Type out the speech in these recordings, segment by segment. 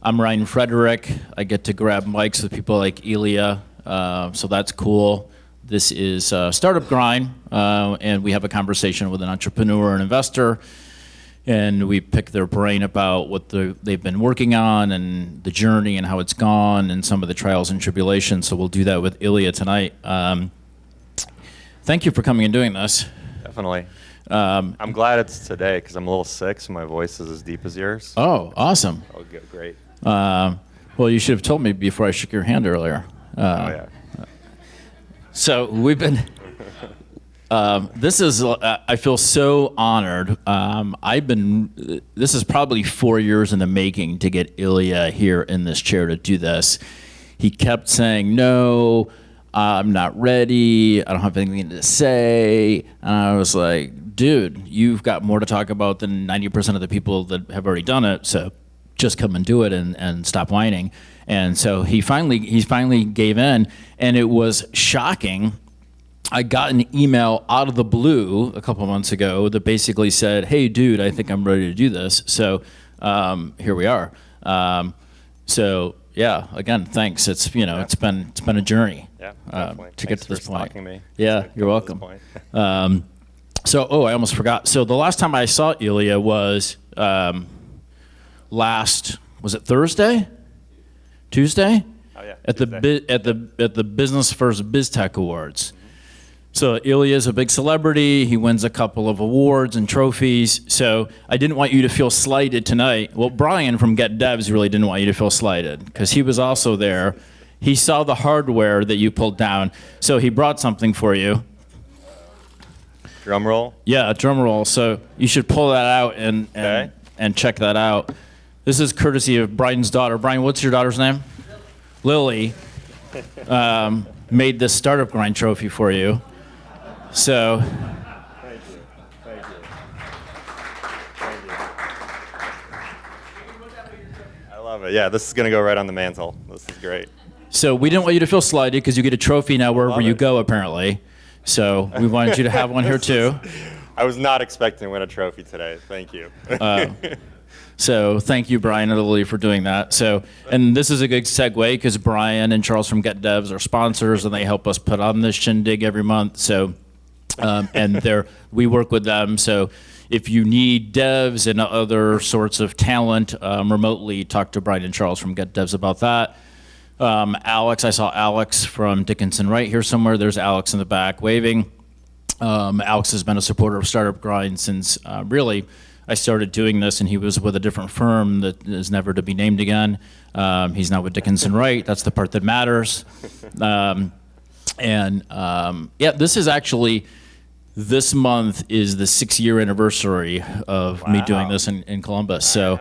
I'm Ryan Frederick. I get to grab mics with people like Ilya, so that's cool. This is Startup Grind, and we have a conversation with an entrepreneur and investor, and we pick their brain about what they've been working on and the journey and how it's gone and some of the trials and tribulations. So we'll do that with Ilya tonight. Thank you for coming and doing this. Definitely. I'm glad it's today because I'm a little sick, so my voice is as deep as yours. Oh, awesome. Oh, good, great. Well, you should have told me before I shook your hand earlier. Oh, yeah. So we've been, I feel so honored. This is probably 4 years in the making to get Ilya here in this chair to do this. He kept saying, no, I'm not ready, I don't have anything to say. And I was like, dude, you've got more to talk about than 90% of the people that have already done it, so just come and do it and stop whining. And so he finally gave in, and it was shocking. I got an email out of the blue a couple months ago that basically said, hey dude, I think I'm ready to do this. So here we are. So yeah, again, thanks. It's it's been a journey to get to this point. Me. Yeah, you're welcome. I almost forgot. So the last time I saw Ilya was was it Thursday? Tuesday? Oh yeah. At the Business First BizTech Awards. So Ilya is a big celebrity. He wins a couple of awards and trophies. So I didn't want you to feel slighted tonight. Well, Brian from Get Devs really didn't want you to feel slighted because he was also there. He saw the hardware that you pulled down, so he brought something for you. Drum roll? Yeah, a drum roll. So you should pull that out and check that out. This is courtesy of Brian's daughter. Brian, what's your daughter's name? Lily. Made this Startup Grind trophy for you. So. Thank you. Thank you. Thank you. I love it. Yeah, this is going to go right on the mantle. This is great. So we didn't want you to feel slighted because you get a trophy now wherever you go, apparently. So we wanted you to have one here too. I was not expecting to win a trophy today. Thank you. So thank you, Brian and Lily, for doing that. So, and this is a good segue because Brian and Charles from Get Devs are sponsors, and they help us put on this shindig every month. So, we work with them. So, if you need devs and other sorts of talent remotely, talk to Brian and Charles from Get Devs about that. Alex, I saw Alex from Dickinson right here somewhere. There's Alex in the back waving. Alex has been a supporter of Startup Grind since really I started doing this, and he was with a different firm that is never to be named again. He's now with Dickinson Wright. That's the part that matters. This is actually, this month is the 6-year anniversary of me doing this in Columbus. So,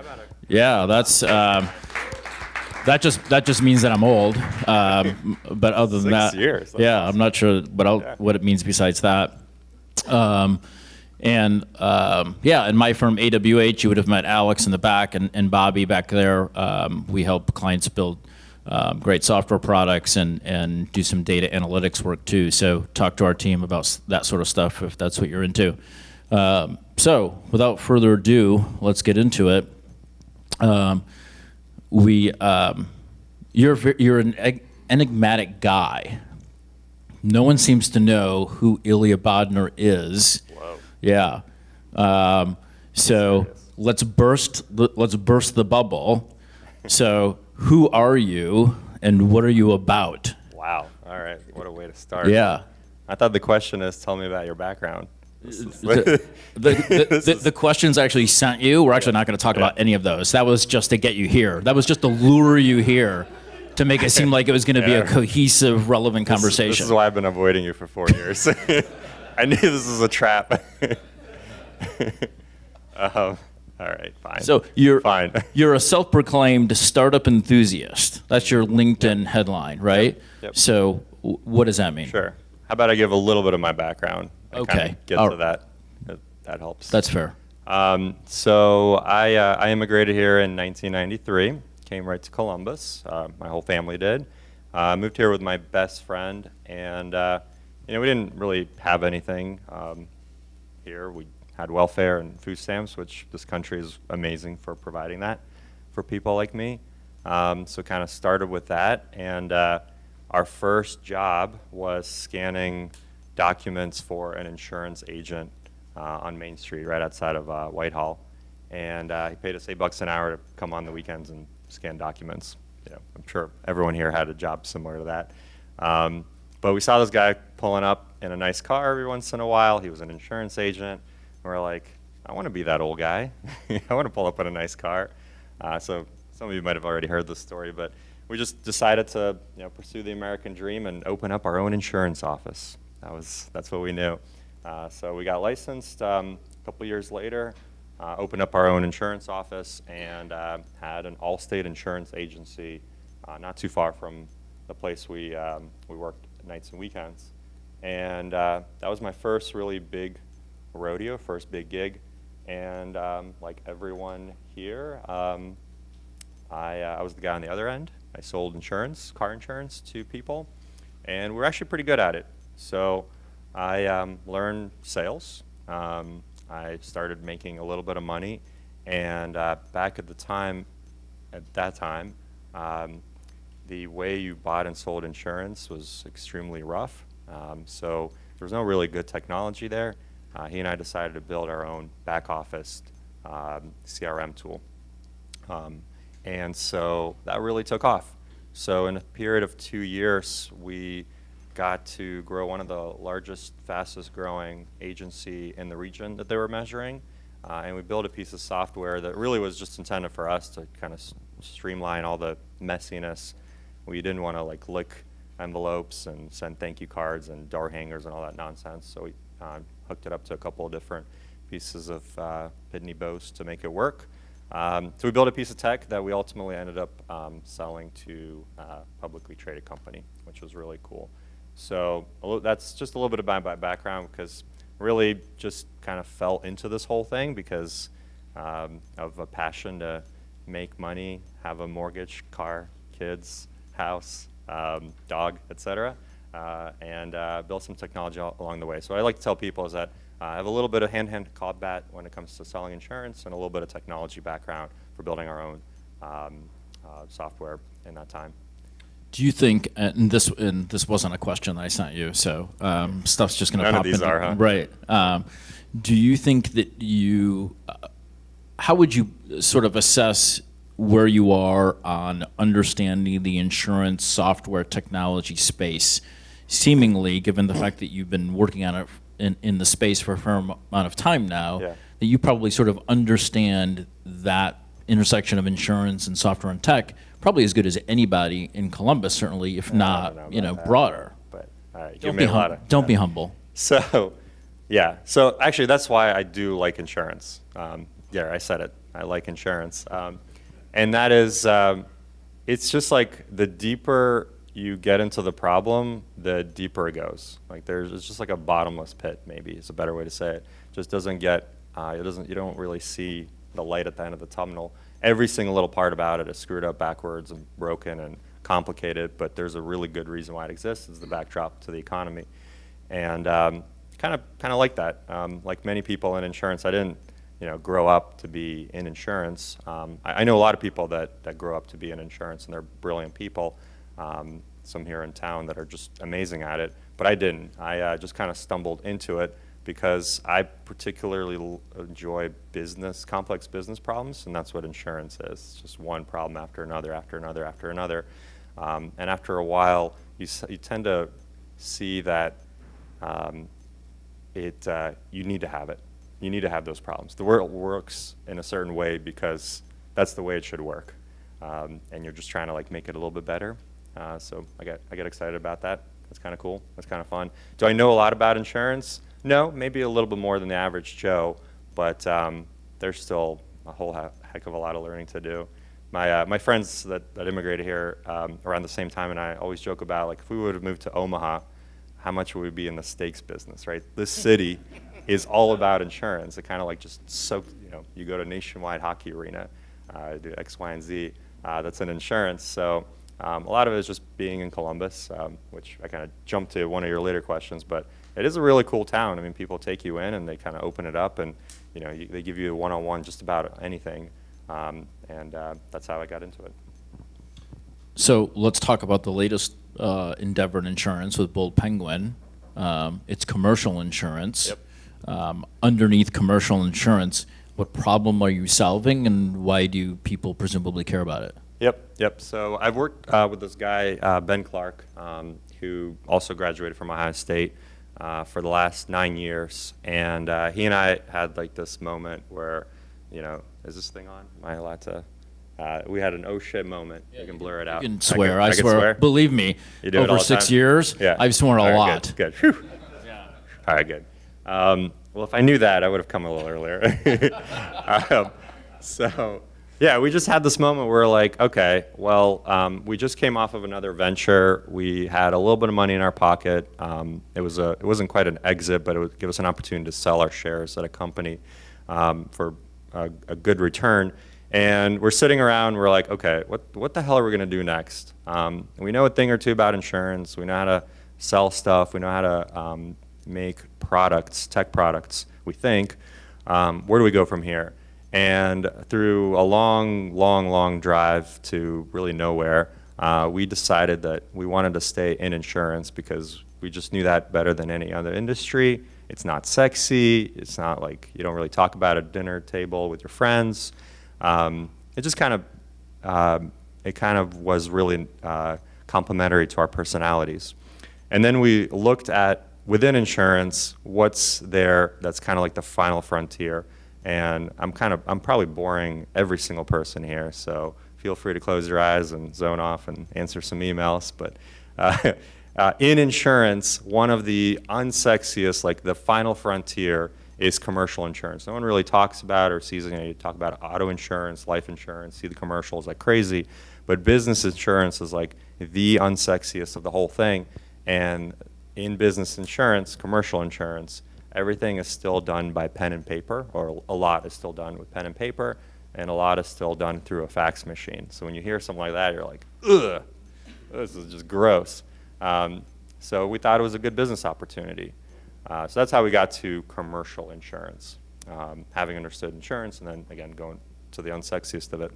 yeah, that's that just means that I'm old. But other than that, 6 years. Yeah, I'm not sure what it means besides that. In my firm AWH, you would have met Alex in the back and Bobby back there. We help clients build great software products and do some data analytics work too. So talk to our team about that sort of stuff if that's what you're into. So without further ado, let's get into it. You're an enigmatic guy. No one seems to know who Ilya Bodner is. Whoa. Yeah. So let's burst the bubble. So who are you and what are you about? Wow. All right. What a way to start. Yeah. I thought the question is, tell me about your background. The questions I actually sent you, we're actually not going to talk about any of those. That was just to get you here. That was just to lure you here to make it seem like it was going to be a cohesive, relevant conversation. This is why I've been avoiding you for 4 years. I knew this was a trap. All right, fine. So you're a self-proclaimed startup enthusiast. That's your LinkedIn headline, right? Yep. So what does that mean? Sure. How about I give a little bit of my background? Okay. Get to that. That helps. That's fair. So I immigrated here in 1993. Came right to Columbus. My whole family did. Moved here with my best friend, and we didn't really have anything here. We had welfare and food stamps, which this country is amazing for providing that for people like me. So kind of started with that, and our first job was scanning documents for an insurance agent on Main Street, right outside of Whitehall. And he paid us $8 an hour to come on the weekends and scan documents. I'm sure everyone here had a job similar to that. But we saw this guy pulling up in a nice car every once in a while. He was an insurance agent. And we're like, I want to be that old guy. I want to pull up in a nice car. So some of you might have already heard this story, but we just decided to pursue the American dream and open up our own insurance office. That's what we knew. So we got licensed a couple years later, opened up our own insurance office, and had an all-state insurance agency not too far from the place we worked nights and weekends. And that was my first really big rodeo, first big gig. And like everyone here, I was the guy on the other end. I sold insurance, car insurance, to people, and we're actually pretty good at it. So I learned sales. I started making a little bit of money, and back at that time, the way you bought and sold insurance was extremely rough. So there was no really good technology there. He and I decided to build our own back office CRM tool. And so that really took off. So in a period of 2 years, we got to grow one of the largest, fastest growing agency in the region that they were measuring. And we built a piece of software that really was just intended for us to kind of streamline all the messiness. We didn't want to like lick envelopes and send thank you cards and door hangers and all that nonsense. So we hooked it up to a couple of different pieces of Pitney Bowes to make it work. So we built a piece of tech that we ultimately ended up selling to a publicly traded company, which was really cool. So that's just a little bit about my background, because really just kind of fell into this whole thing because of a passion to make money, have a mortgage, car, kids, house, dog, etc., and build some technology along the way. So what I like to tell people is that I have a little bit of hand-hand combat when it comes to selling insurance and a little bit of technology background for building our own software in that time. Do you think, and this wasn't a question that I sent you, so stuff's just going to pop in. None of these are, huh? Right. Do you think that how would you sort of assess where you are on understanding the insurance software technology space, seemingly, given the fact that you've been working on it in the space for a fair amount of time now, Yeah. that you probably sort of understand that intersection of insurance and software and tech probably as good as anybody in Columbus, certainly, if not, broader. But Don't be humble. So, yeah. So actually, that's why I do like insurance. Yeah, I said it. I like insurance, and that is, it's just like the deeper you get into the problem, the deeper it goes. Like it's just like a bottomless pit. Maybe is a better way to say it. Just doesn't get. You don't really see the light at the end of the tunnel. Every single little part about it is screwed up backwards and broken and complicated, but there's a really good reason why it exists. It's the backdrop to the economy. And kind of like that. Like many people in insurance, I didn't grow up to be in insurance. I know a lot of people that grow up to be in insurance, and they're brilliant people. Some here in town that are just amazing at it, but I didn't. I just kind of stumbled into it because I particularly enjoy complex business problems, and that's what insurance is. It's just one problem after another, after another, after another. And after a while, you tend to see that you need to have it. You need to have those problems. The world works in a certain way because that's the way it should work. And you're just trying to make it a little bit better. So I get excited about that. That's kind of cool. That's kind of fun. Do I know a lot about insurance? No, maybe a little bit more than the average Joe, but there's still a whole heck of a lot of learning to do. My friends that immigrated here around the same time, and I always joke about, if we would have moved to Omaha, how much would we be in the steaks business, right? This city is all about insurance. It kind of just soaks, you go to Nationwide Hockey Arena, do X, Y, and Z. That's an insurance. So a lot of it is just being in Columbus, which I kind of jumped to one of your later questions, but it is a really cool town. I mean, people take you in and they kind of open it up, and they give you a one-on-one just about anything, and that's how I got into it. So let's talk about the latest endeavor in insurance with Bold Penguin. It's commercial insurance. Yep. Underneath commercial insurance, what problem are you solving, and why do people presumably care about it? Yep. So I've worked with this guy, Ben Clark, who also graduated from Ohio State for the last 9 years. And he and I had like this moment where, is this thing on? Am I allowed to? We had an oh shit moment. You can blur it out. You can swear. I can swear. Believe me, You do it over all the 6 time? years, Yeah. I've sworn a All right, lot. Good. Whew. Yeah. All right, good. Well, if I knew that, I would have come a little earlier. So, yeah, we just had this moment where we're like, okay, well, we just came off of another venture. We had a little bit of money in our pocket. It wasn't quite an exit, but it would give us an opportunity to sell our shares at a company for a good return. And we're sitting around, we're like, okay, what the hell are we going to do next? We know a thing or two about insurance. We know how to sell stuff. We know how to make products, tech products, we think. Where do we go from here? And through a long drive to really nowhere, we decided that we wanted to stay in insurance because we just knew that better than any other industry. It's not sexy. It's not like you don't really talk about at a dinner table with your friends. It just kind of was really complementary to our personalities. And then we looked at within insurance, what's there that's kind of like the final frontier. And I'm probably boring every single person here, so feel free to close your eyes and zone off and answer some emails. But in insurance, one of the unsexiest, like the final frontier, is commercial insurance. No one really talks about or sees it. You talk about auto insurance, life insurance, see the commercials like crazy. But business insurance is like the unsexiest of the whole thing. And in business insurance, commercial insurance, everything is still done by pen and paper, or a lot is still done with pen and paper, and a lot is still done through a fax machine. So when you hear something like that, you're like, ugh, this is just gross. So we thought it was a good business opportunity. So that's how we got to commercial insurance, having understood insurance, and then again going to the unsexiest of it.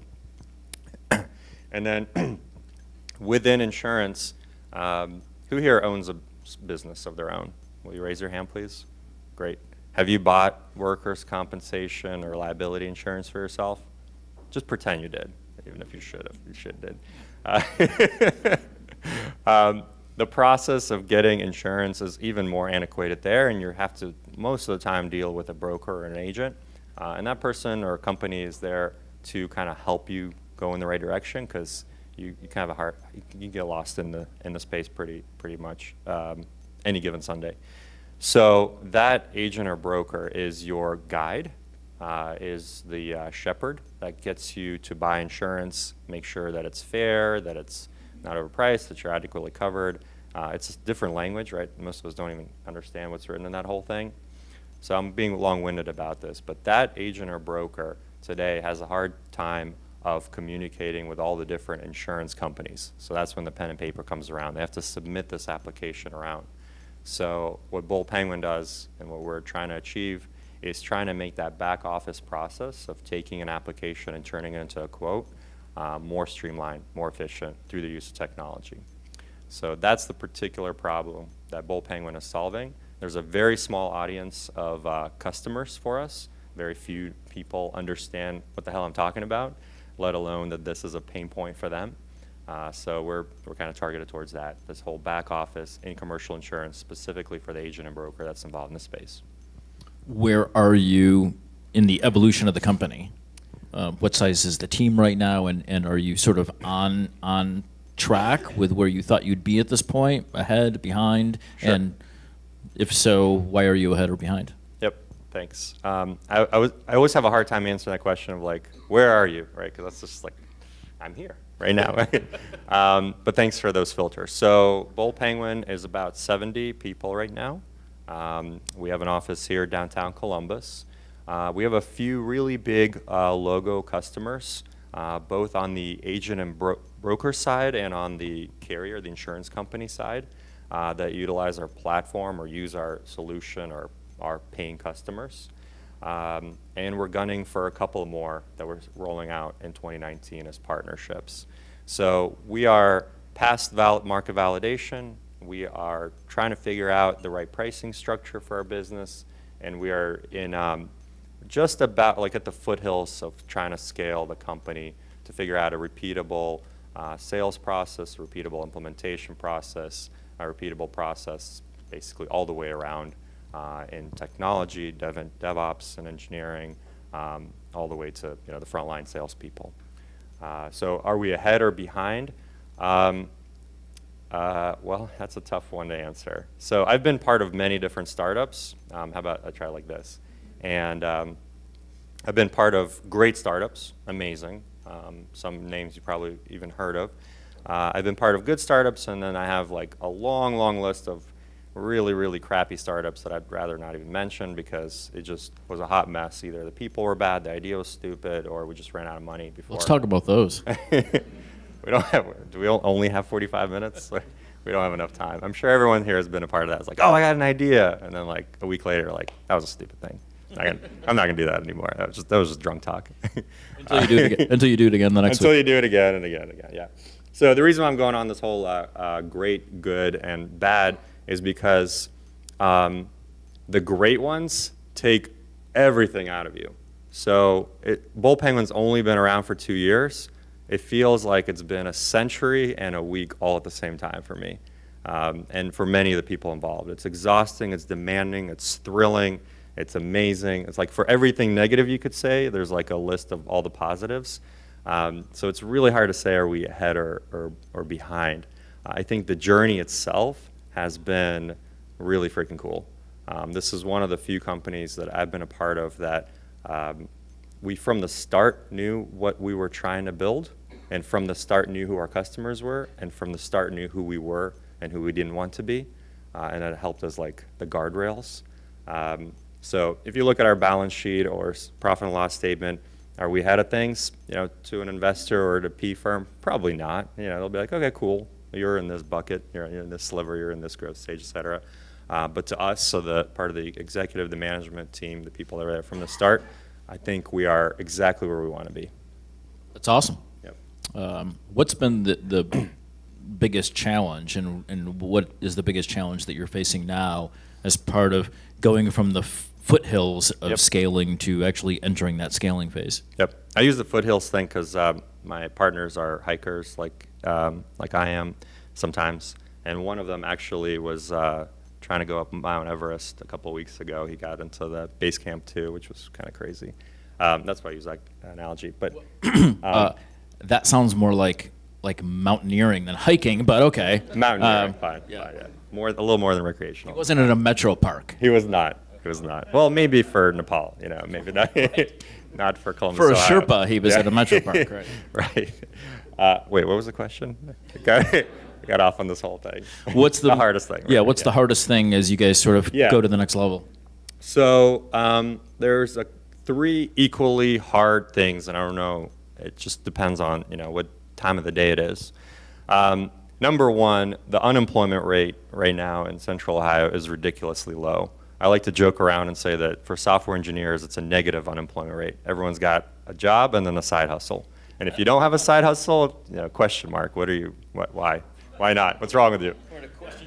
And then within insurance, who here owns a business of their own? Will you raise your hand, please? Great. Have you bought workers' compensation or liability insurance for yourself? Just pretend you did, even if you should have. You should did. The process of getting insurance is even more antiquated there, and you have to most of the time deal with a broker or an agent. And that person or company is there to kind of help you go in the right direction, because you kind of you get lost in the space pretty much any given Sunday. So that agent or broker is your guide, is the shepherd that gets you to buy insurance, make sure that it's fair, that it's not overpriced, that you're adequately covered. It's a different language, right? Most of us don't even understand what's written in that whole thing. So I'm being long-winded about this, but that agent or broker today has a hard time of communicating with all the different insurance companies. So that's when the pen and paper comes around. They have to submit this application around. So what Bold Penguin does, and what we're trying to achieve, is trying to make that back office process of taking an application and turning it into a quote more streamlined, more efficient through the use of technology. So that's the particular problem that Bold Penguin is solving. There's a very small audience of customers for us. Very few people understand what the hell I'm talking about, let alone that this is a pain point for them. So we're kind of targeted towards that, this whole back office in commercial insurance, specifically for the agent and broker that's involved in the space. Where are you in the evolution of the company? What size is the team right now, and are you sort of on track with where you thought you'd be at this point, ahead, behind? Sure. And if so, why are you ahead or behind? Yep, thanks. I always have a hard time answering that question of like, where are you, right? Because that's just like, I'm here right now. But thanks for those filters. So Bold Penguin is about 70 people right now. We have an office here downtown Columbus. We have a few really big logo customers, both on the agent and broker side and on the carrier, the insurance company side, that utilize our platform or use our solution or are paying customers. And we're gunning for a couple more that we're rolling out in 2019 as partnerships. So we are past market validation. We are trying to figure out the right pricing structure for our business, and we are in just about like at the foothills of trying to scale the company to figure out a repeatable sales process, a repeatable implementation process, a repeatable process basically all the way around in technology, DevOps and engineering, all the way to the frontline salespeople. So are we ahead or behind? Well, that's a tough one to answer. So I've been part of many different startups. How about I try like this? And I've been part of great startups, amazing. Some names you probably even heard of. I've been part of good startups, and then I have like a long, long list of really, really crappy startups that I'd rather not even mention because it just was a hot mess. Either the people were bad, the idea was stupid, or we just ran out of money before. Let's talk about those. We don't have, do we only have 45 minutes? We don't have enough time. I'm sure everyone here has been a part of that. It's like, oh, I got an idea. And then like a week later, like, that was a stupid thing. I'm not gonna do that anymore. That was just drunk talk. Until you do it again the next Until week. you do it again and again and again, yeah. So the reason why I'm going on this whole great, good, and bad is because the great ones take everything out of you. So Bull Penguin's only been around for 2 years. It feels like it's been a century and a week all at the same time for me, and for many of the people involved. It's exhausting, it's demanding, it's thrilling, it's amazing. It's like for everything negative you could say, there's like a list of all the positives. So it's really hard to say are we ahead or behind. I think the journey itself has been really freaking cool. This is one of the few companies that I've been a part of that we from the start knew what we were trying to build, and from the start knew who our customers were, and from the start knew who we were and who we didn't want to be, and that helped us like the guardrails. So if you look at our balance sheet or profit and loss statement, are we ahead of things? To an investor or to a P firm, probably not. They'll be like, okay, cool, you're in this bucket, you're in this sliver, you're in this growth stage, et cetera. But to us, so the part of the executive, the management team, the people that are there from the start, I think we are exactly where we want to be. That's awesome. Yep. What's been the biggest challenge, and what is the biggest challenge that you're facing now as part of going from the foothills of Yep. scaling to actually entering that scaling phase? Yep. I use the foothills thing because my partners are hikers like I am sometimes, and one of them actually was trying to go up Mount Everest a couple of weeks ago. He got into the base camp too, which was kind of crazy. That's why I use that analogy. But That sounds more like mountaineering than hiking, but okay. mountaineering, fine, yeah. fine, yeah. A little more than recreational. It wasn't in a metro park. He was not. He was not. Well, maybe for Nepal, maybe not. Not for Columbus, For a Ohio. Sherpa, he was at a metro park, right? Right. Wait, what was the question? Got off on this whole thing. What's the hardest thing? Yeah, right? what's the hardest thing as you guys sort of Yeah. go to the next level? So there's 3 equally hard things, and I don't know. It just depends on what time of the day it is. Number one, the unemployment rate right now in Central Ohio is ridiculously low. I like to joke around and say that for software engineers, it's a negative unemployment rate. Everyone's got a job and then a side hustle. And if you don't have a side hustle, question mark. What are you? Why? Why not? What's wrong with you?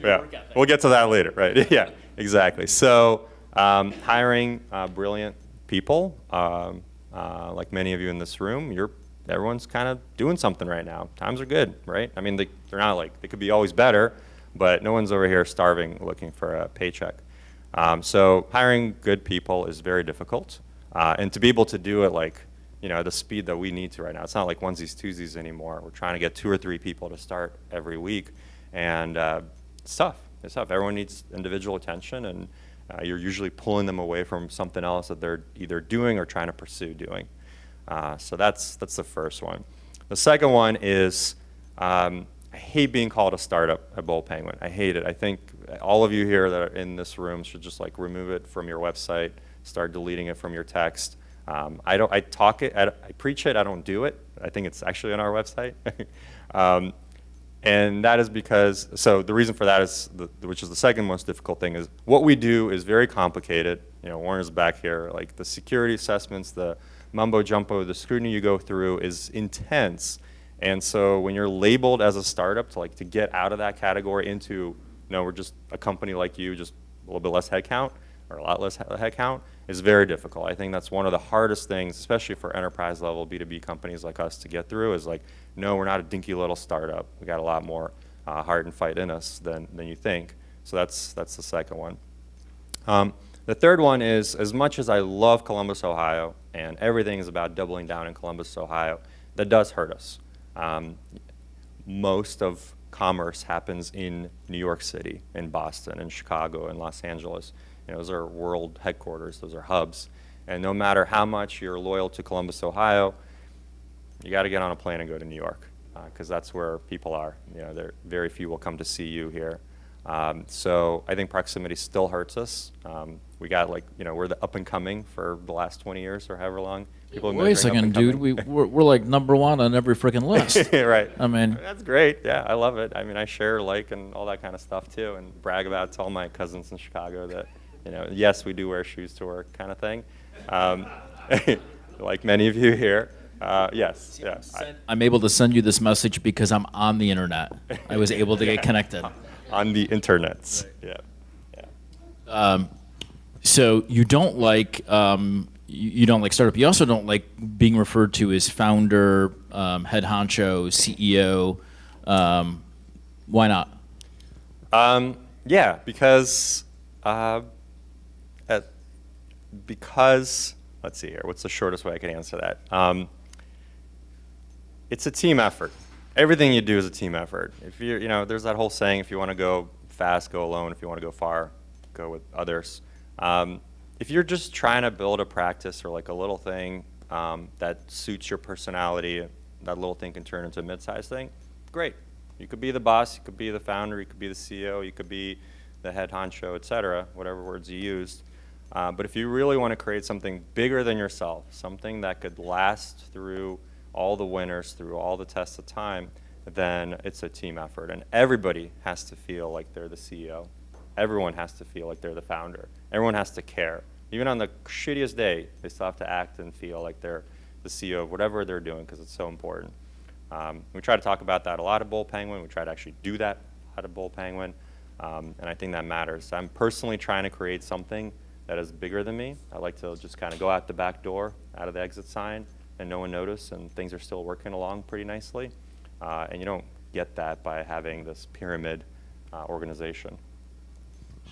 Yeah, we'll get to that later, right? Yeah, exactly. So hiring brilliant people, like many of you in this room, everyone's kind of doing something right now. Times are good, right? I mean, they're not like, they could be always better, but no one's over here starving looking for a paycheck. So hiring good people is very difficult. And to be able to do it like, the speed that we need to right now, it's not like onesies, twosies anymore. We're trying to get 2 or 3 people to start every week. And it's tough. It's tough. Everyone needs individual attention, and you're usually pulling them away from something else that they're either doing or trying to pursue doing. So that's the first one. The second one is I hate being called a startup at Bull Penguin. I hate it. I think all of you here that are in this room should just like remove it from your website, start deleting it from your text. I talk it, I preach it, I don't do it. I think it's actually on our website. And that is because, so the reason for that is, which is the second most difficult thing, is what we do is very complicated. Warner's back here, like the security assessments, the mumbo jumbo, the scrutiny you go through is intense. And so when you're labeled as a startup to get out of that category into, no, we're just a company like you, just a little bit less headcount or a lot less headcount, is very difficult. I think that's one of the hardest things, especially for enterprise level B2B companies like us to get through, is like, no, we're not a dinky little startup. We got a lot more heart and fight in us than you think. So that's the second one. The third one is, as much as I love Columbus, Ohio, and everything is about doubling down in Columbus, Ohio, that does hurt us. Most of commerce happens in New York City, in Boston, in Chicago, in Los Angeles. Those are world headquarters, those are hubs. And no matter how much you're loyal to Columbus, Ohio, you got to get on a plane and go to New York, because that's where people are. Very few will come to see you here. So I think proximity still hurts us. We got we're the up and coming for the last 20 years or however long. People Wait a second, dude. We're like number one on every freaking list. Right. I mean, that's great. Yeah, I love it. I mean, I share, and all that kind of stuff too, and brag about it to all my cousins in Chicago that, yes, we do wear shoes to work, kind of thing. Like many of you here. Yes. Yeah. I'm able to send you this message because I'm on the internet. I was able to get connected. On the internets. Right. Yeah. So you don't like you don't like startup. You also don't like being referred to as founder, head honcho, CEO. Why not? Yeah, because let's see here. What's the shortest way I can answer that? It's a team effort. Everything you do is a team effort. If there's that whole saying: if you want to go fast, go alone. If you want to go far, go with others. If you're just trying to build a practice or like a little thing that suits your personality, that little thing can turn into a mid-sized thing. Great. You could be the boss. You could be the founder. You could be the CEO. You could be the head honcho, et cetera, whatever words you used. But if you really want to create something bigger than yourself, something that could last through all the winners, through all the tests of time, then it's a team effort. And everybody has to feel like they're the CEO. Everyone has to feel like they're the founder. Everyone has to care. Even on the shittiest day, they still have to act and feel like they're the CEO of whatever they're doing, because it's so important. We try to talk about that a lot at Bull Penguin. We try to actually do that at a Bull Penguin. And I think that matters. I'm personally trying to create something that is bigger than me. I like to just kind of go out the back door, out of the exit sign, and no one notice, and things are still working along pretty nicely. And you don't get that by having this pyramid organization.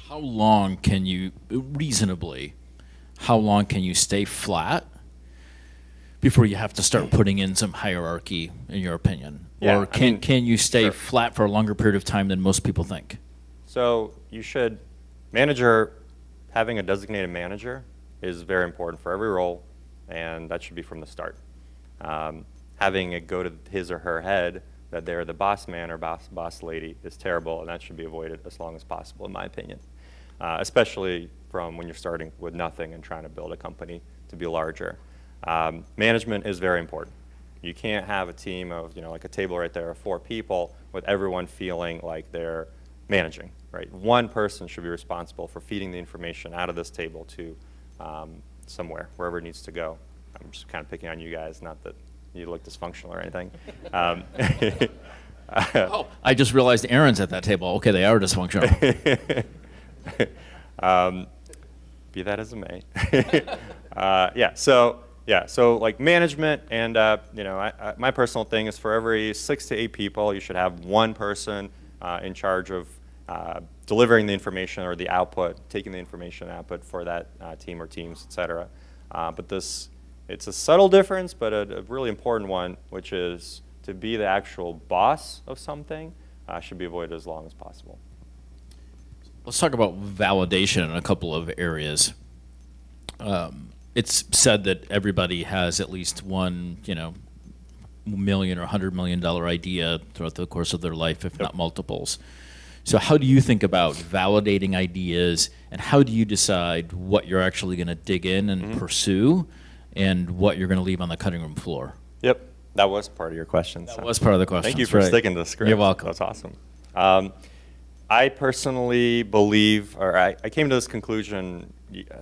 How long can you stay flat before you have to start putting in some hierarchy, in your opinion? Yeah, or can you stay sure. flat for a longer period of time than most people think? So you should, having a designated manager is very important for every role, and that should be from the start. Having it go to his or her head that they're the boss man or boss lady is terrible, and that should be avoided as long as possible, in my opinion. Especially from when you're starting with nothing and trying to build a company to be larger. Management is very important. You can't have a team of, like a table right there of 4 people with everyone feeling like they're managing, right? One person should be responsible for feeding the information out of this table to somewhere, wherever it needs to go. I'm just kind of picking on you guys, not that you look dysfunctional or anything. Oh, I just realized Aaron's at that table. Okay, they are dysfunctional. Be that as it may. So like management, and my personal thing is for every 6 to 8 people, you should have one person in charge of delivering the information or the output, taking the information output for that team or teams, et cetera. But it's a subtle difference, but a really important one, which is to be the actual boss of something should be avoided as long as possible. Let's talk about validation in a couple of areas. It's said that everybody has at least one, million or $100 million idea throughout the course of their life, if not multiples. So how do you think about validating ideas, and how do you decide what you're actually going to dig in and pursue, and what you're going to leave on the cutting room floor? Yep, that was part of your question. That was part of the question. Thank you for sticking to the script. You're welcome. That's awesome. I personally believe, or I came to this conclusion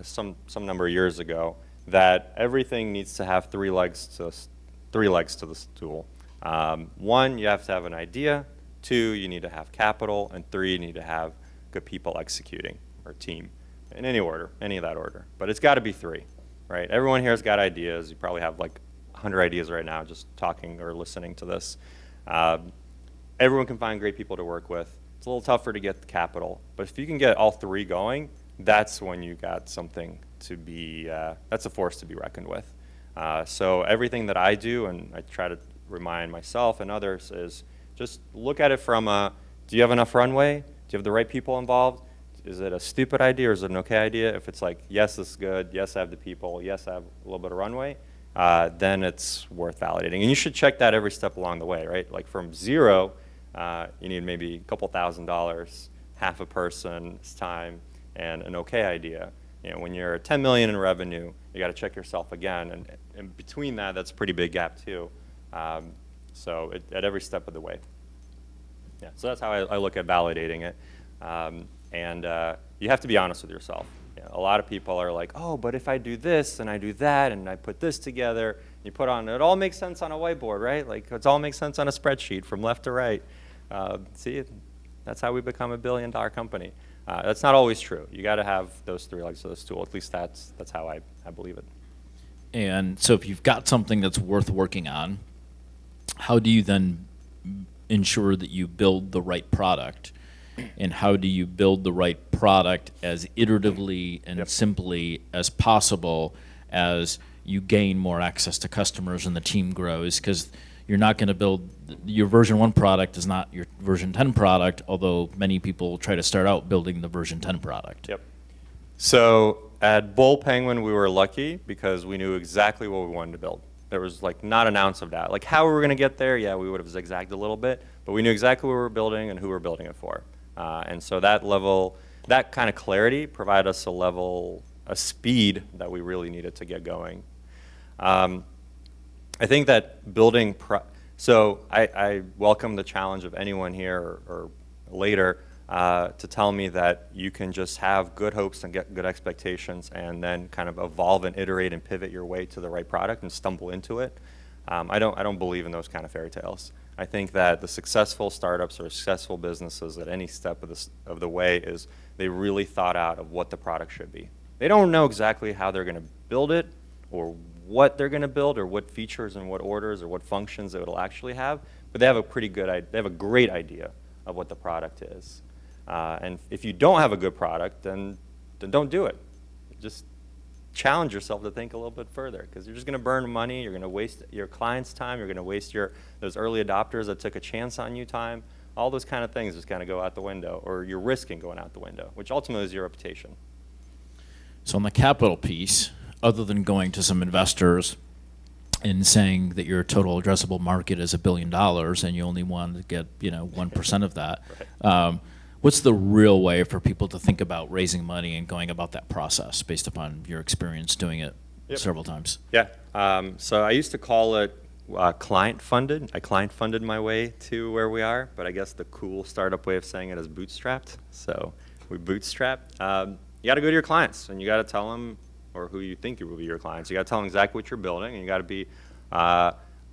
some number of years ago, that everything needs to have three legs to the stool. One, you have to have an idea. Two, you need to have capital. And three, you need to have good people executing, or team, in any order, any of that order. But it's got to be three, right? Everyone here has got ideas. You probably have like 100 ideas right now just talking or listening to this. Everyone can find great people to work with. It's a little tougher to get the capital. But if you can get all three going, that's when you got something to be, that's a force to be reckoned with. So everything that I do, and I try to remind myself and others, is just look at it from do you have enough runway? Do you have the right people involved? Is it a stupid idea or is it an okay idea? If it's like, yes, this is good, yes, I have the people, yes, I have a little bit of runway, then it's worth validating. And you should check that every step along the way, right? Like from zero, you need maybe a couple $1,000s, half a person's time, and an okay idea. You know, when you're at 10 million in revenue, you got to check yourself again, and between that, that's a pretty big gap too. So at every step of the way. Yeah, so that's how I look at validating it. And you have to be honest with yourself. You know, a lot of people are like, oh, but if I do this and I do that and I put this together, you put on, it all makes sense on a whiteboard, right? Like it all makes sense on a spreadsheet from left to right. See, that's how we become $1 billion company. That's not always true. You got to have those three legs of the stool. At least that's how I believe it. And so if you've got something that's worth working on, how do you then ensure that you build the right product? And how do you build the right product as iteratively and simply as possible as you gain more access to customers and the team grows? Because you're not going to build, your version 1 product is not your version 10 product, although many people try to start out building the version 10 product. Yep. So at Bull Penguin, we were lucky because we knew exactly what we wanted to build. There was like not an ounce of doubt. Like how we were going to get there, yeah, we would have zigzagged a little bit, but we knew exactly what we were building and who we were building it for. And so that level, that kind of clarity provided us a level, a speed that we really needed to get going. I think that building, so I welcome the challenge of anyone here or later to tell me that you can just have good hopes and get good expectations and then kind of evolve and iterate and pivot your way to the right product and stumble into it. I don't believe in those kind of fairy tales. I think that the successful startups or successful businesses at any step of the way is they really thought out of what the product should be. They don't know exactly how they're going to build it or what they're going to build or what features and what orders or what functions it will actually have, but they have a they have a great idea of what the product is. And if you don't have a good product, then don't do it. Just challenge yourself to think a little bit further because you're just going to burn money, you're going to waste your clients' time, you're going to waste those early adopters that took a chance on you time. All those kind of things just kind of go out the window, or you're risking going out the window, which ultimately is your reputation. So on the capital piece, other than going to some investors and saying that your total addressable market is $1 billion and you only want to get 1% of that, right. What's the real way for people to think about raising money and going about that process based upon your experience doing it several times? Yeah. So I used to call it client-funded. I client-funded my way to where we are, but I guess the cool startup way of saying it is bootstrapped. So we bootstrapped. You got to go to your clients, and you got to tell them, or who you think will be your clients. You got to tell them exactly what you're building, and you got to be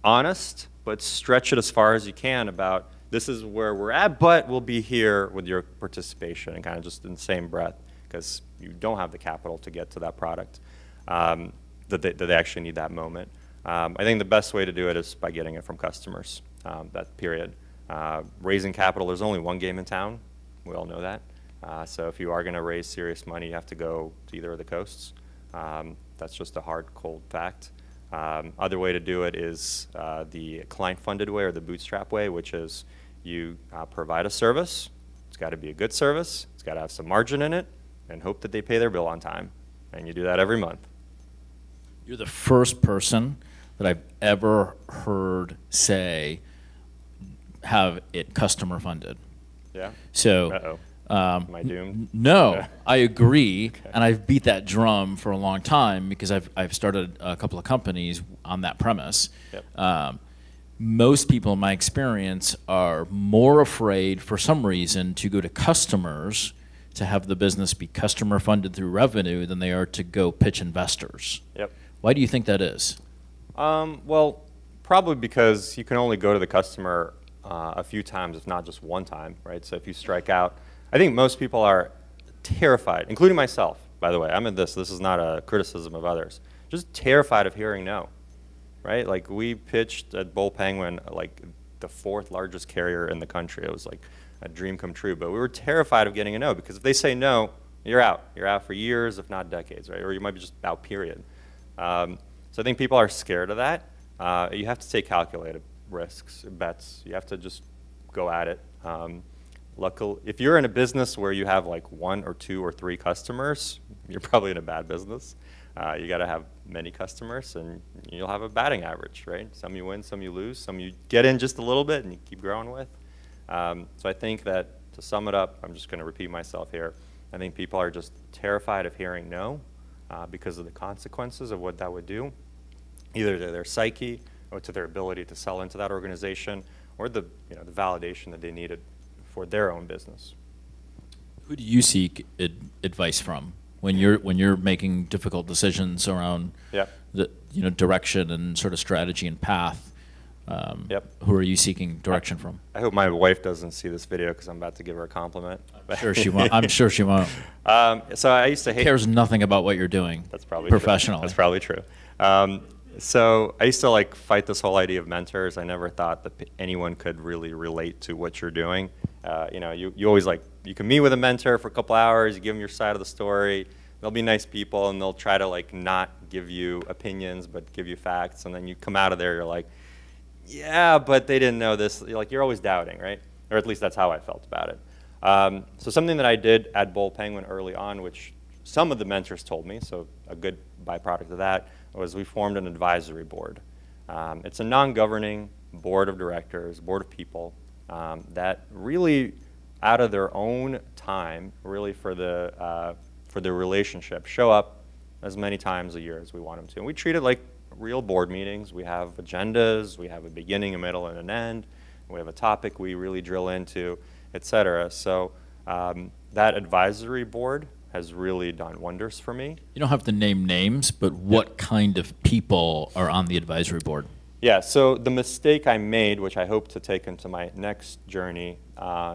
honest, but stretch it as far as you can about this is where we're at, but we'll be here with your participation, and kind of just in the same breath, because you don't have the capital to get to that product that they actually need that moment. I think the best way to do it is by getting it from customers, that period. Raising capital, there's only one game in town. We all know that. So if you are going to raise serious money, you have to go to either of the coasts. That's just a hard, cold fact. Other way to do it is the client-funded way or the bootstrap way, which is you provide a service. It's got to be a good service. It's got to have some margin in it, and hope that they pay their bill on time. And you do that every month. You're the first person that I've ever heard say have it customer funded. Yeah? So. Uh-oh. Am I doomed? No, Yeah. I agree, Okay. and I've beat that drum for a long time because I've started a couple of companies on that premise. Yep. Most people, in my experience, are more afraid for some reason to go to customers to have the business be customer funded through revenue than they are to go pitch investors. Yep. Why do you think that is? Well, Probably because you can only go to the customer a few times, if not just one time, right? So if you strike out, I think most people are terrified, including myself, by the way. I'm in this is not a criticism of others. Just terrified of hearing no, right? Like we pitched at Bull Penguin, like the 4th largest carrier in the country. It was like a dream come true, but we were terrified of getting a no, because if they say no, you're out. You're out for years, if not decades, right? Or you might be just out, period. So I think people are scared of that. You have to take calculated risks, bets. You have to just go at it. Luckily, if you're in a business where you have like 1 or 2 or 3 customers, you're probably in a bad business. You got to have many customers, and you'll have a batting average, right? Some you win, some you lose, some you get in just a little bit and you keep growing with. So I think that, to sum it up, I'm just going to repeat myself here. I think people are just terrified of hearing no because of the consequences of what that would do, either to their psyche or to their ability to sell into that organization, or the the validation that they needed for their own business. Who do you seek advice from when you're making difficult decisions around the direction and sort of strategy and path? Who are you seeking direction from? I hope my wife doesn't see this video, because I'm about to give her a compliment. I'm sure she won't. I'm sure she won't. So I used to hate. Cares nothing about what you're doing. That's probably professionally. True. That's probably true. So I used to like fight this whole idea of mentors. I never thought that anyone could really relate to what you're doing. You always you can meet with a mentor for a couple hours. You give them your side of the story. They'll be nice people, and they'll try to not give you opinions, but give you facts. And then you come out of there, you're like, yeah, but they didn't know this. You're always doubting, right? Or at least that's how I felt about it. So something that I did at Bull Penguin early on, which some of the mentors told me, so a good byproduct of that, was we formed an advisory board. It's a non-governing board of directors, board of people that really, out of their own time, really for the relationship, show up as many times a year as we want them to. And we treat it like real board meetings. We have agendas. We have a beginning, a middle, and an end. We have a topic we really drill into, et cetera. So that advisory board has really done wonders for me. You don't have to name names, but what kind of people are on the advisory board? Yeah, so the mistake I made, which I hope to take into my next journey,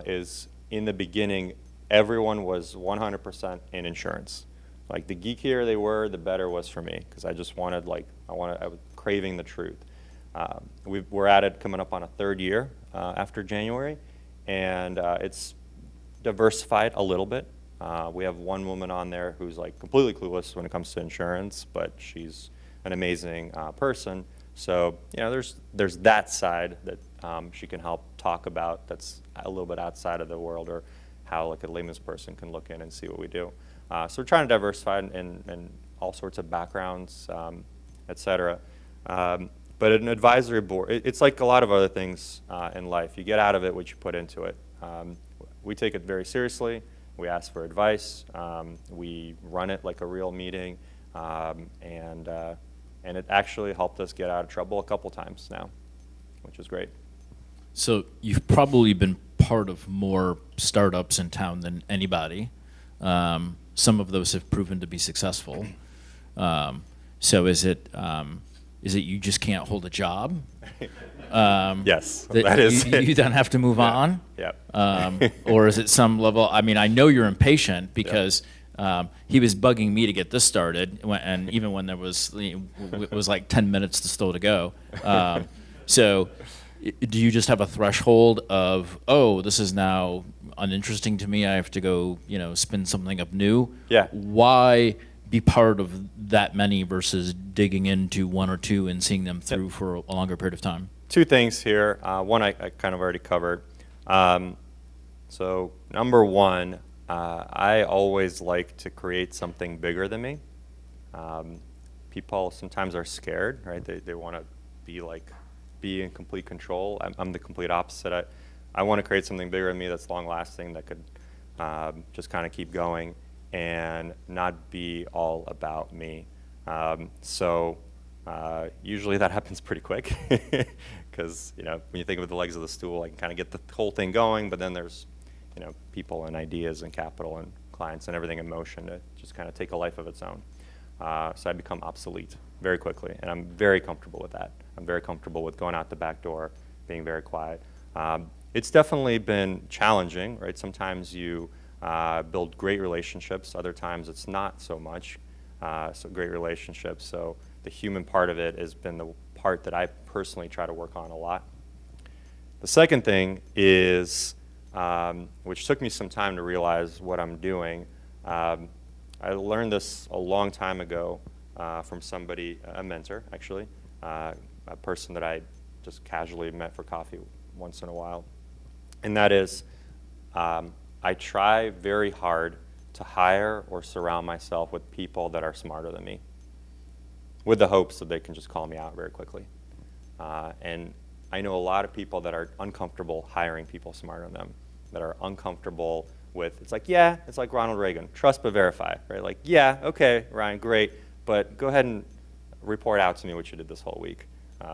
is in the beginning, everyone was 100% in insurance. Like the geekier they were, the better it was for me, because I just wanted, I was craving the truth. We're at it coming up on a 3rd year after January, and it's diversified a little bit. We have one woman on there who's completely clueless when it comes to insurance, but she's an amazing person. So there's that side that she can help talk about that's a little bit outside of the world, or how a layman's person can look in and see what we do. So we're trying to diversify in all sorts of backgrounds, et cetera. But an advisory board, it's like a lot of other things in life. You get out of it what you put into it. We take it very seriously. We ask for advice. We run it like a real meeting, and it actually helped us get out of trouble a couple times now, which is great. So you've probably been part of more startups in town than anybody. Some of those have proven to be successful. So is it you just can't hold a job? Yes, that is. You don't have to move on? Yeah. Or is it some level? I mean, I know you're impatient because he was bugging me to get this started, and even when there was, it was like 10 minutes still to go. So do you just have a threshold of, oh, this is now uninteresting to me, I have to go, spin something up new? Yeah. Why be part of that many versus digging into one or two and seeing them through for a longer period of time? 2 things here. One I kind of already covered. So number one, I always like to create something bigger than me. People sometimes are scared, right? They want to be in complete control. I'm the complete opposite. I want to create something bigger than me that's long lasting, that could just kind of keep going and not be all about me. So usually that happens pretty quick, because when you think of the legs of the stool, I can kind of get the whole thing going, but then there's people and ideas and capital and clients and everything in motion to just kind of take a life of its own. So I become obsolete very quickly, and I'm very comfortable with that. I'm very comfortable with going out the back door, being very quiet. It's definitely been challenging, right? Sometimes you build great relationships. Other times it's not so much so great relationships. So the human part of it has been the part that I personally try to work on a lot. The second thing is, which took me some time to realize what I'm doing. I learned this a long time ago from somebody, a mentor actually, a person that I just casually met for coffee once in a while. And that is, I try very hard to hire or surround myself with people that are smarter than me, with the hopes that they can just call me out very quickly. And I know a lot of people that are uncomfortable hiring people smarter than them, that are uncomfortable with, it's like, yeah, it's like Ronald Reagan, trust but verify, right? Like, yeah, okay, Ryan, great, but go ahead and report out to me what you did this whole week.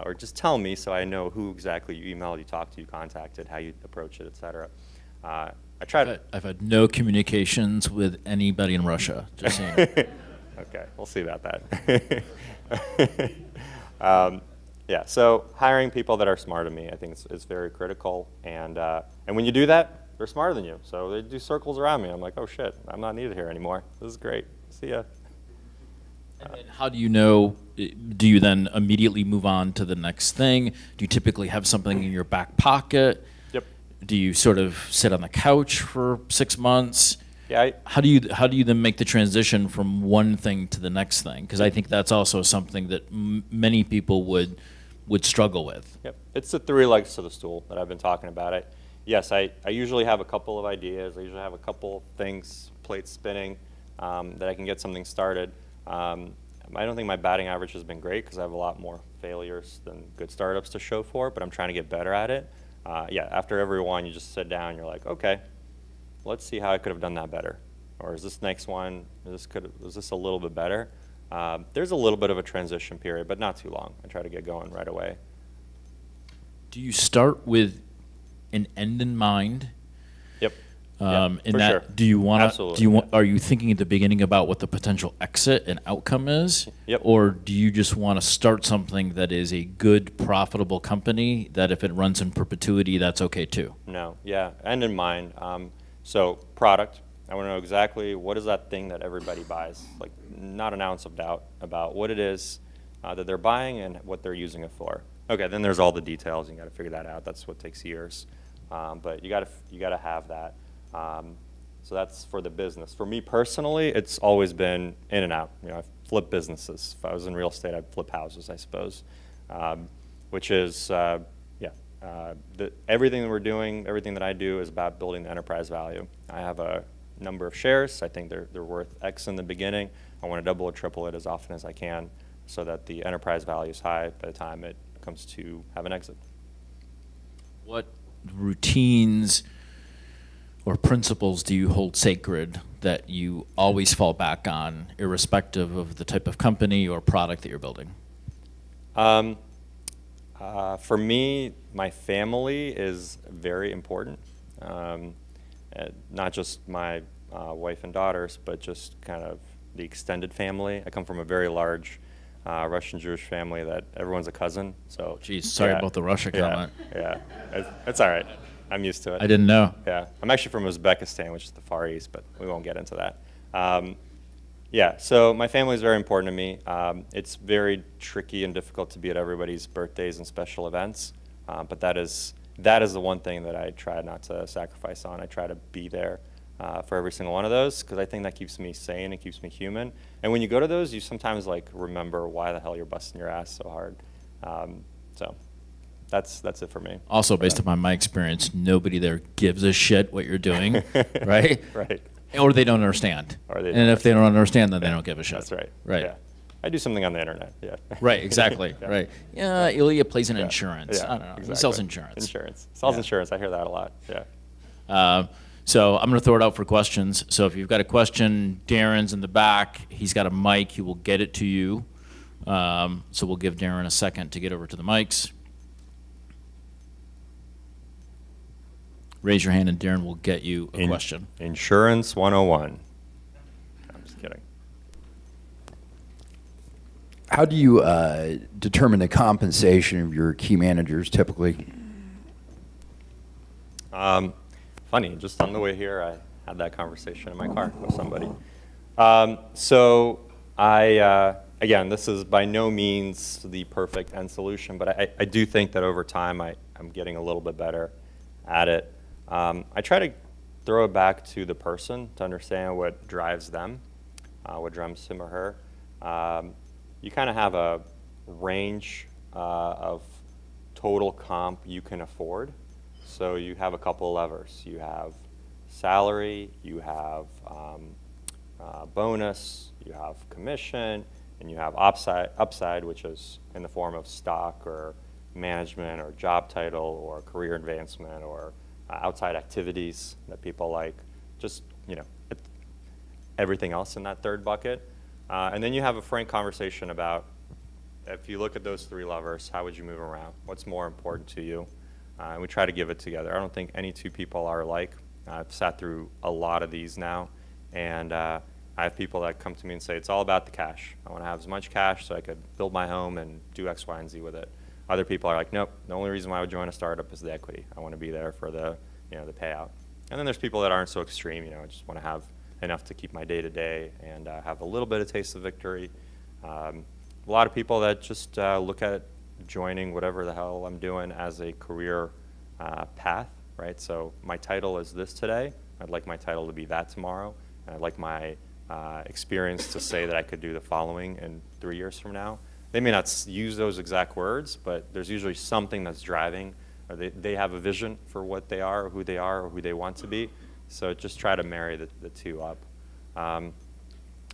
Or just tell me so I know who exactly you emailed, you talked to, you contacted, how you approach it, et cetera. I try to. I've had no communications with anybody in Russia, just so you know. Okay, we'll see about that. Yeah, so hiring people that are smarter than me, I think is very critical. And when you do that, they're smarter than you. So they do circles around me. I'm like, oh shit, I'm not needed here anymore. This is great. See ya. And then how do you know, do you then immediately move on to the next thing? Do you typically have something in your back pocket? Yep. Do you sort of sit on the couch for 6 months? Yeah. How do you then make the transition from one thing to the next thing? Because I think that's also something that many people would struggle with. Yep. It's the three legs to the stool that I've been talking about. Yes, I usually have a couple of ideas. I usually have a couple things, plates spinning, that I can get something started. I don't think my batting average has been great because I have a lot more failures than good startups to show for, but I'm trying to get better at it. Yeah, after every one, you just sit down and you're like, okay, let's see how I could have done that better. Or is this next one, is this a little bit better? There's a little bit of a transition period, but not too long. I try to get going right away. Do you start with an end in mind? Yep. In for that, sure. do you want Absolutely, to? Are you thinking at the beginning about what the potential exit and outcome is? Yep. Or do you just want to start something that is a good, profitable company that if it runs in perpetuity, that's okay too? No. Yeah. End in mind. So product. I want to know exactly what is that thing that everybody buys. Like, not an ounce of doubt about what it is that they're buying and what they're using it for. Okay. Then there's all the details. You got to figure that out. That's what takes years. But you got to have that. So that's for the business. For me personally, it's always been in and out. You know, I've flipped businesses. If I was in real estate, I'd flip houses, I suppose. Which is, everything that we're doing, everything that I do is about building the enterprise value. I have a number of shares. I think they're worth X in the beginning. I want to double or triple it as often as I can so that the enterprise value is high by the time it comes to have an exit. What routines or principles do you hold sacred that you always fall back on, irrespective of the type of company or product that you're building? For me, my family is very important. Not just my wife and daughters, but just kind of the extended family. I come from a very large Russian Jewish family that everyone's a cousin. So, geez, sorry about the Russia comment. Yeah, it's all right. I'm used to it. I didn't know. Yeah, I'm actually from Uzbekistan, which is the Far East, but we won't get into that. Yeah, so my family is very important to me. It's very tricky and difficult to be at everybody's birthdays and special events, but that is the one thing that I try not to sacrifice on. I try to be there for every single one of those because I think that keeps me sane and keeps me human. And when you go to those, you sometimes like remember why the hell you're busting your ass so hard. So that's it for me. Also, based upon my experience, nobody there gives a shit what you're doing, right? Right. Or they don't understand. And if they don't understand, then they don't give a shit. That's right. Right. Yeah. I do something on the internet. Yeah. Right. Exactly. Yeah. Right. Yeah. Ilya plays in insurance. Yeah, I don't know. exactly. He sells insurance. Insurance. Sells insurance. I hear that a lot. Yeah. So I'm going to throw it out for questions. So if you've got a question, Darren's in the back. He's got a mic. He will get it to you. So we'll give Darren a second to get over to the mics. Raise your hand and Darren will get you a question. Insurance 101. I'm just kidding. How do you determine the compensation of your key managers typically? Funny, just on the way here, I had that conversation in my car with somebody. So again, this is by no means the perfect end solution, but I do think that over time I'm getting a little bit better at it. I try to throw it back to the person to understand what drives them, what drives him or her. You kind of have a range of total comp you can afford. So you have a couple of levers. You have salary, you have bonus, you have commission, and you have upside, which is in the form of stock or management or job title or career advancement or outside activities that people like. Just, everything else in that third bucket. And then you have a frank conversation about, if you look at those three levers, how would you move around? What's more important to you? And we try to give it together. I don't think any two people are alike. I've sat through a lot of these now, and I have people that come to me and say, it's all about the cash. I want to have as much cash so I could build my home and do X, Y, and Z with it. Other people are like, nope, the only reason why I would join a startup is the equity. I want to be there for the payout. And then there's people that aren't so extreme, I just want to have enough to keep my day-to-day and have a little bit of taste of victory. A lot of people that just look at joining whatever the hell I'm doing as a career path, right? So my title is this today. I'd like my title to be that tomorrow. And I'd like my experience to say that I could do the following in 3 years from now. They may not use those exact words, but there's usually something that's driving, or they have a vision for what they are, or who they want to be. So just try to marry the two up.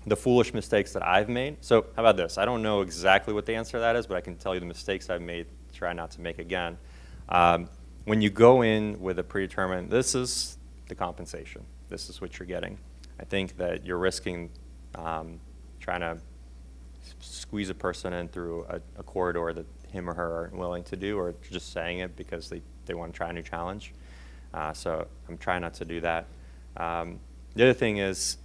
The foolish mistakes that I've made. So how about this? I don't know exactly what the answer to that is, but I can tell you the mistakes I've made, try not to make again. When you go in with a predetermined, this is the compensation, this is what you're getting, I think that you're risking trying to squeeze a person in through a corridor that him or her aren't willing to do, or just saying it because they want to try a new challenge. So I'm trying not to do that. The other thing is,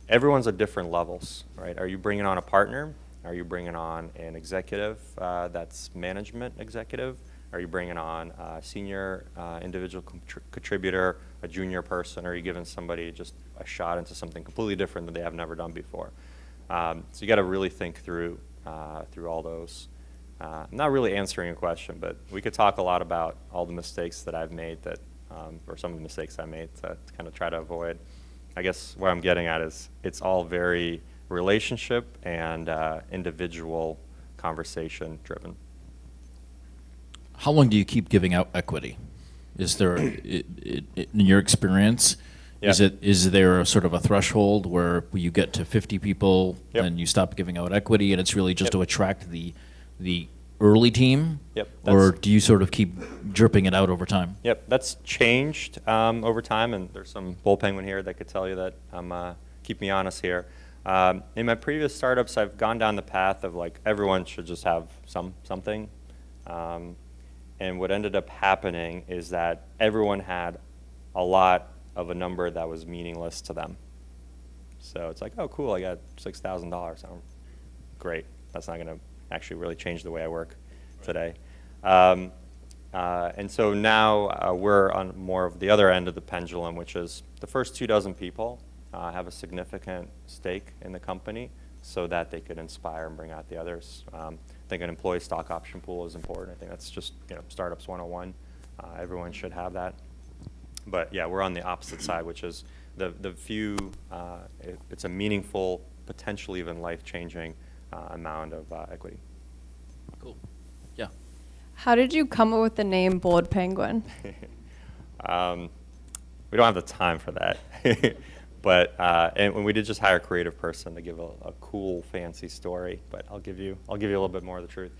everyone's at different levels, right? Are you bringing on a partner? Are you bringing on an executive that's management executive? Are you bringing on a senior individual contributor, a junior person? Or are you giving somebody just a shot into something completely different that they have never done before? So you got to really think through all those. I'm not really answering a question, but we could talk a lot about all the mistakes that I've made or some of the mistakes I made to kind of try to avoid. I guess what I'm getting at is it's all very relationship and individual conversation driven. How long do you keep giving out equity? Is there, in your experience, Yeah. is there a sort of a threshold where you get to 50 people Yep. and you stop giving out equity, and it's really just to attract the early team? Yep, Or do you sort of keep dripping it out over time? Yep, that's changed over time, and there's some bull penguin here that could tell you that keep me honest here. In my previous startups, I've gone down the path of like everyone should just have something. And what ended up happening is that everyone had a lot of a number that was meaningless to them. So it's like, oh, cool, I got $6,000. Great. That's not going to actually really change the way I work today. And so now we're on more of the other end of the pendulum, which is the first 24 people have a significant stake in the company so that they could inspire and bring out the others. I think an employee stock option pool is important. I think that's just startups 101. Everyone should have that. But yeah, we're on the opposite side, which is the few, it's a meaningful, potentially even life-changing amount of equity. Cool. Yeah. How did you come up with the name Bold Penguin? We don't have the time for that. But and when we did just hire a creative person to give a cool, fancy story, but I'll give you a little bit more of the truth.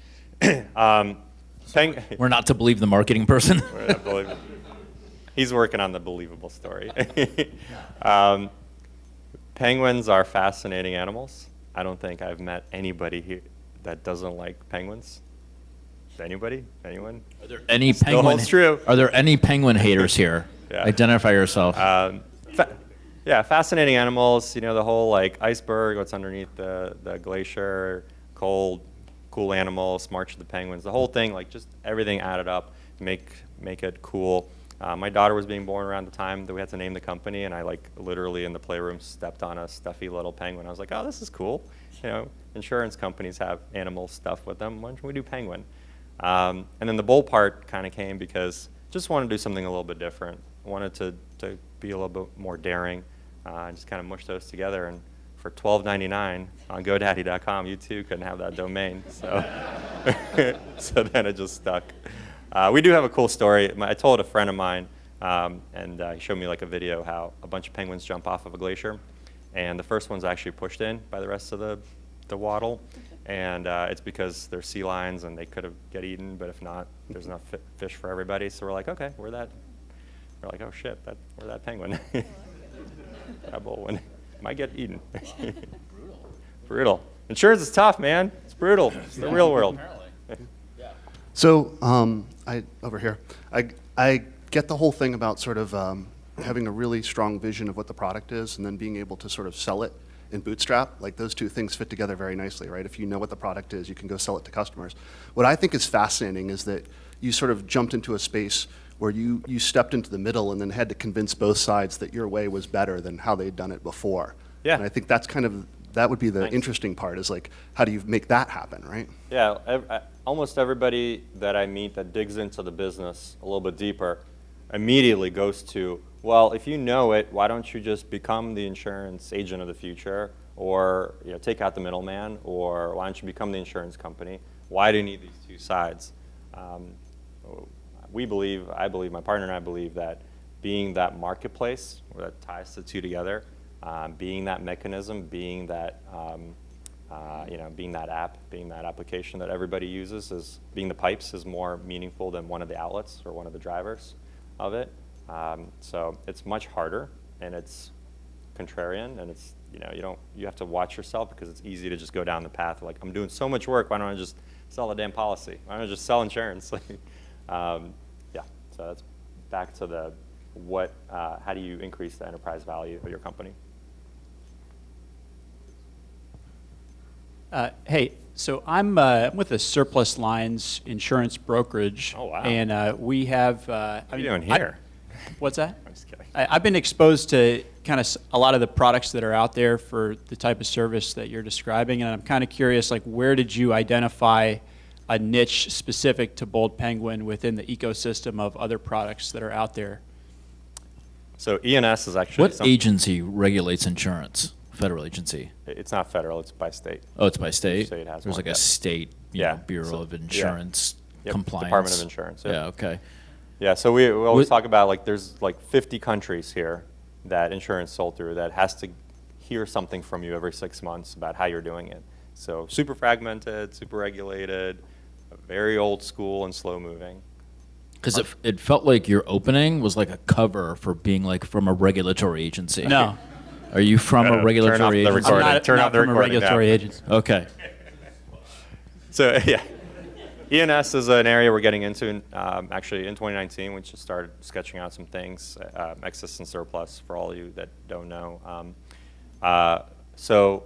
We're not to believe the marketing person. We're not believable. He's working on the believable story. Penguins are fascinating animals. I don't think I've met anybody here that doesn't like penguins. Anybody? Anyone? Are there any Still holds true. Are there any penguin haters here? Yeah. Identify yourself. Yeah, fascinating animals. The whole like iceberg, what's underneath the glacier, cold, cool animal, March of the Penguins, the whole thing, like just everything added up, make it cool. My daughter was being born around the time that we had to name the company, and I like literally in the playroom stepped on a stuffy little penguin. I was like, oh, this is cool. You know, insurance companies have animal stuff with them. Why don't we do penguin? And then the bowl part kind of came because just wanted to do something a little bit different. I wanted to be a little bit more daring. I just kind of mushed those together, and for $12.99 on GoDaddy.com, you too couldn't have that domain. So, so then it just stuck. We do have a cool story. I told a friend of mine, and he showed me like a video how a bunch of penguins jump off of a glacier, and the first one's actually pushed in by the rest of the waddle, and it's because they're sea lions and they could get eaten, but if not, there's enough fish for everybody. So we're like, okay, we're like, oh shit, we're that penguin. That bull one might get eaten. Brutal. Insurance is tough, man. It's brutal. It's the real world. So over here, I get the whole thing about sort of having a really strong vision of what the product is and then being able to sort of sell it in Bootstrap. Like those two things fit together very nicely, right? If you know what the product is, you can go sell it to customers. What I think is fascinating is that you sort of jumped into a space where you stepped into the middle and then had to convince both sides that your way was better than how they'd done it before. Yeah. And I think that's that would be the interesting part, is like, how do you make that happen, right? Yeah, almost everybody that I meet that digs into the business a little bit deeper immediately goes to, well, if you know it, why don't you just become the insurance agent of the future, or take out the middleman, or why don't you become the insurance company? Why do you need these two sides? I believe, my partner and I believe that being that marketplace that ties the two together, being that mechanism, being that being that app, being that application that everybody uses, being the pipes is more meaningful than one of the outlets or one of the drivers of it. So it's much harder, and it's contrarian, and it's you have to watch yourself, because it's easy to just go down the path like, I'm doing so much work, why don't I just sell a damn policy? Why don't I just sell insurance? Yeah, so that's back to how do you increase the enterprise value of your company? Hey, so I'm with a surplus lines insurance brokerage. Oh, wow. And we have. What are you doing here? What's that? I'm just kidding. I've been exposed to kind of a lot of the products that are out there for the type of service that you're describing, and I'm kind of curious, like, where did you identify a niche specific to Bold Penguin within the ecosystem of other products that are out there? So E&S is actually What agency regulates insurance? Federal agency? It's not federal, it's by state. Oh, it's by state? Each state has There's one, like a yep. state Bureau of Insurance Yep, compliance. Department of Insurance. Yep. Yeah, okay. Yeah, so we always talk about, like, there's like 50 countries here that insurance sold through that has to hear something from you every 6 months about how you're doing it. So super fragmented, super regulated, very old school and slow moving. Because it felt like your opening was like a cover for being like from a regulatory agency. No. Are you from a regulatory Turn off the agency? recording. I'm not, Turn not off the from a recording now. regulatory agency. Okay. So yeah, E&S is an area we're getting into. Actually, in 2019, we just started sketching out some things, excess and surplus for all of you that don't know. So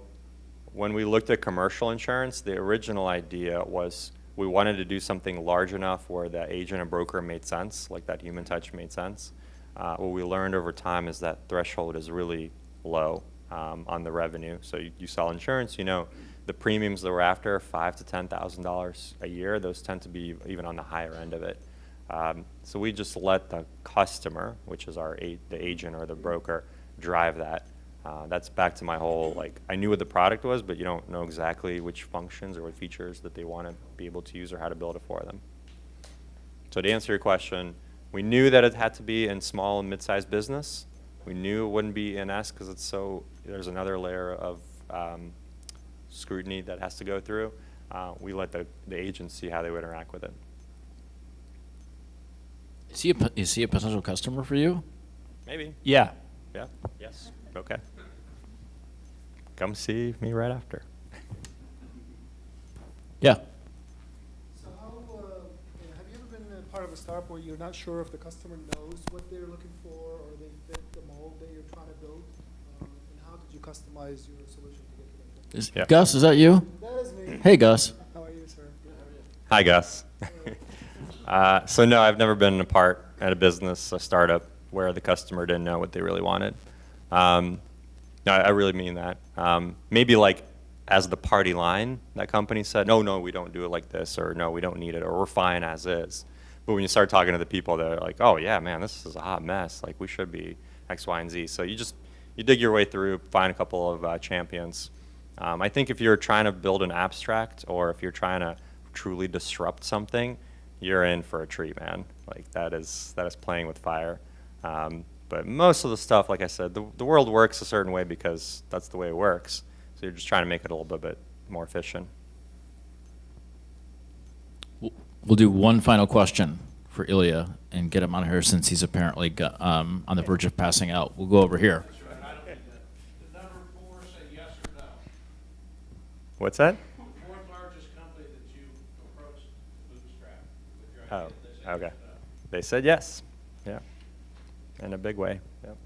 when we looked at commercial insurance, the original idea was we wanted to do something large enough where the agent and broker made sense, like that human touch made sense. What we learned over time is that threshold is really low on the revenue. So you sell insurance, the premiums that we're after, $5,000 to $10,000 a year, those tend to be even on the higher end of it. So we just let the customer, which is the agent or the broker, drive that. That's back to my whole, like, I knew what the product was, but you don't know exactly which functions or what features that they want to be able to use or how to build it for them. So to answer your question, we knew that it had to be in small and mid-sized business. We knew it wouldn't be E&S because there's another layer of scrutiny that has to go through. We let the agents see how they would interact with it. Is he a potential customer for you? Maybe. Yeah. Yeah. Yes. Okay. Come see me right after. Yeah. So have you ever been a part of a startup where you're not sure if the customer knows what they're looking for or they fit the mold that you're trying to build? And how did you customize your solution to get to that point? Yeah. Gus, is that you? That is me. Hey, Gus. How are you, sir? Good, how are you? Hi, Gus. So no, I've never been a part at a business, a startup, where the customer didn't know what they really wanted. No, I really mean that. Maybe like as the party line, that company said, no, we don't do it like this, or no, we don't need it, or we're fine as is. But when you start talking to the people, they're like, oh yeah, man, this is a hot mess. Like we should be X, Y, and Z. So you dig your way through, find a couple of champions. I think if you're trying to build an abstract, or if you're trying to truly disrupt something, you're in for a treat, man. Like that is playing with fire. But most of the stuff, like I said, the world works a certain way because that's the way it works. So you're just trying to make it a little bit more efficient. We'll do one final question for Ilya and get him on here since he's apparently on the verge of passing out. We'll go over here. The number 4 say yes or no. What's that? Fourth largest company that you approached to bootstrap with your Oh, idea. They said okay. yes or no. They said yes. Yeah. In a big way. Yep.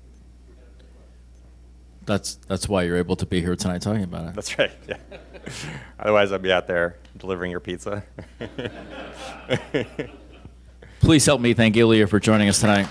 That's why you're able to be here tonight talking about it. That's right. Yeah. Otherwise, I'd be out there delivering your pizza. Please help me thank Ilya for joining us tonight.